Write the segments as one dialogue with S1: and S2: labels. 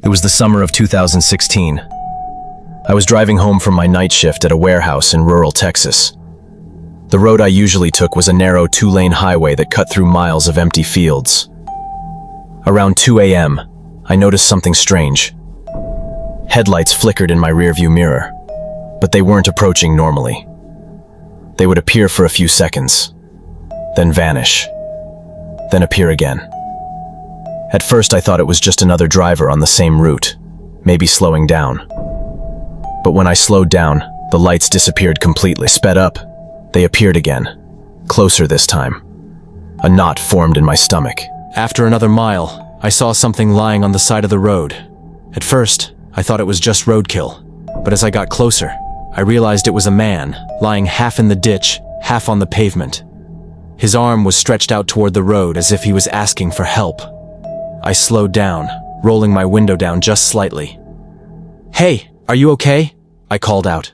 S1: It was the summer of 2016. I was driving home from my night shift at a warehouse in rural Texas. The road I usually took was a narrow two-lane highway that cut through miles of empty fields. Around 2 a.m., I noticed something strange. Headlights flickered in my rearview mirror, but they weren't approaching normally. They would appear for a few seconds, then vanish, then appear again. At first I thought it was just another driver on the same route, maybe slowing down. But when I slowed down, the lights disappeared completely. Sped up, they appeared again, closer this time. A knot formed in my stomach.
S2: After another mile, I saw something lying on the side of the road. At first, I thought it was just roadkill, but as I got closer, I realized it was a man, lying half in the ditch, half on the pavement. His arm was stretched out toward the road as if he was asking for help. I slowed down, rolling my window down just slightly. "Hey, are you okay?" I called out.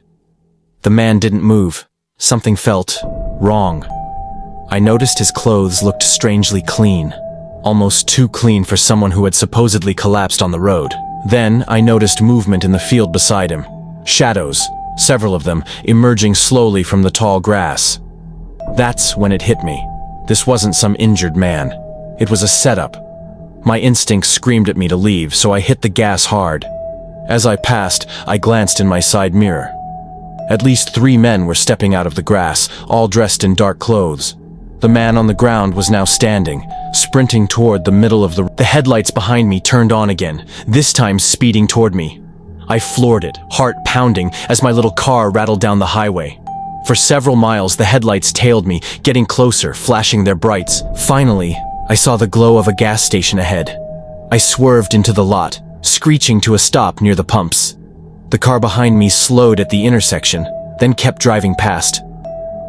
S2: The man didn't move. Something felt wrong. I noticed his clothes looked strangely clean, almost too clean for someone who had supposedly collapsed on the road. Then I noticed movement in the field beside him. Shadows, several of them, emerging slowly from the tall grass. That's when it hit me. This wasn't some injured man. It was a setup. My instincts screamed at me to leave, so I hit the gas hard. As I passed, I glanced in my side mirror. At least 3 men were stepping out of the grass, all dressed in dark clothes. The man on the ground was now standing, sprinting toward the middle of the headlights behind me turned on again, this time speeding toward me. I floored it, heart pounding, as my little car rattled down the highway. For several miles, the headlights tailed me, getting closer, flashing their brights. Finally, I saw the glow of a gas station ahead. I swerved into the lot, screeching to a stop near the pumps. The car behind me slowed at the intersection, then kept driving past.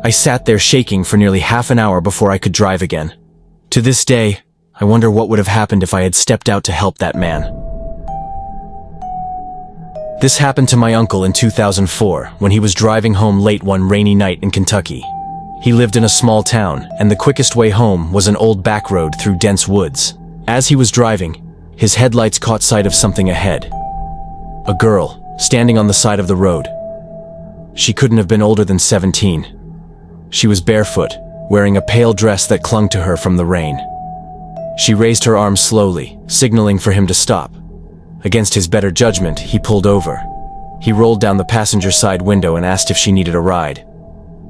S2: I sat there shaking for nearly half an hour before I could drive again. To this day, I wonder what would have happened if I had stepped out to help that man. This happened to my uncle in 2004 when he was driving home late one rainy night in Kentucky. He lived in a small town, and the quickest way home was an old back road through dense woods. As he was driving, his headlights caught sight of something ahead. A girl, standing on the side of the road. She couldn't have been older than 17. She was barefoot, wearing a pale dress that clung to her from the rain. She raised her arms slowly, signaling for him to stop. Against his better judgment, he pulled over. He rolled down the passenger side window and asked if she needed a ride.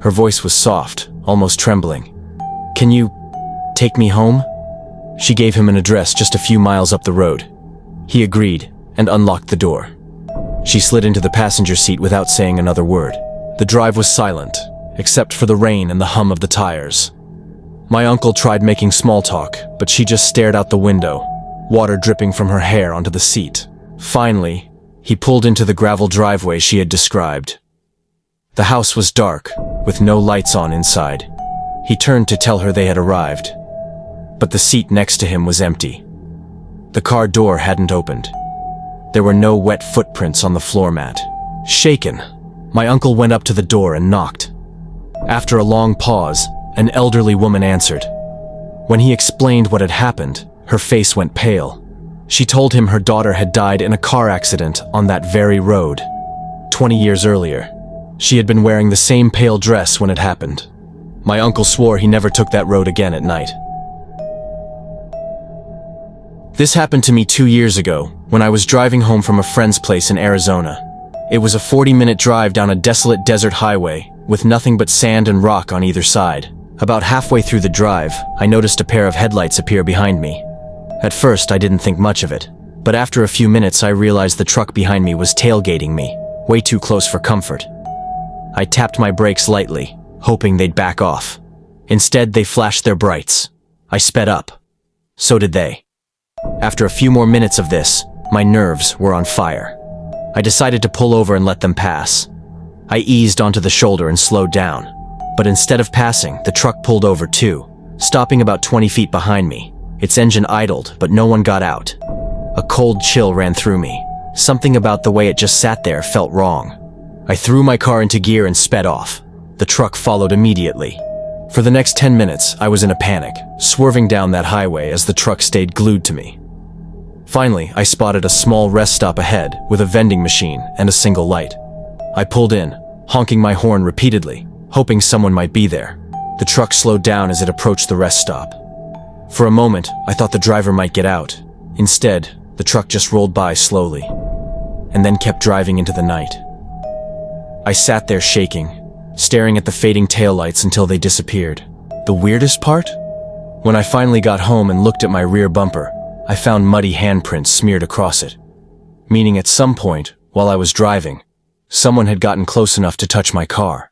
S2: Her voice was soft, almost trembling. "Can you take me home?" She gave him an address just a few miles up the road. He agreed and unlocked the door. She slid into the passenger seat without saying another word. The drive was silent, except for the rain and the hum of the tires. My uncle tried making small talk, but she just stared out the window, water dripping from her hair onto the seat. Finally, he pulled into the gravel driveway she had described. The house was dark, with no lights on inside. He turned to tell her they had arrived, but the seat next to him was empty. The car door hadn't opened. There were no wet footprints on the floor mat. Shaken, my uncle went up to the door and knocked. After a long pause, an elderly woman answered. When he explained what had happened, her face went pale. She told him her daughter had died in a car accident on that very road, 20 years earlier. She had been wearing the same pale dress when it happened. My uncle swore he never took that road again at night. This happened to me 2 years ago, when I was driving home from a friend's place in Arizona. It was a 40-minute drive down a desolate desert highway, with nothing but sand and rock on either side. About halfway through the drive, I noticed a pair of headlights appear behind me. At first, I didn't think much of it, but after a few minutes I realized the truck behind me was tailgating me, way too close for comfort. I tapped my brakes lightly, hoping they'd back off. Instead, they flashed their brights. I sped up. So did they. After a few more minutes of this, my nerves were on fire. I decided to pull over and let them pass. I eased onto the shoulder and slowed down. But instead of passing, the truck pulled over too, stopping about 20 feet behind me. Its engine idled, but no one got out. A cold chill ran through me. Something about the way it just sat there felt wrong. I threw my car into gear and sped off. The truck followed immediately. For the next 10 minutes, I was in a panic, swerving down that highway as the truck stayed glued to me. Finally, I spotted a small rest stop ahead with a vending machine and a single light. I pulled in, honking my horn repeatedly, hoping someone might be there. The truck slowed down as it approached the rest stop. For a moment, I thought the driver might get out. Instead, the truck just rolled by slowly, and then kept driving into the night. I sat there shaking, staring at the fading taillights until they disappeared. The weirdest part? When I finally got home and looked at my rear bumper, I found muddy handprints smeared across it, meaning at some point, while I was driving, someone had gotten close enough to touch my car.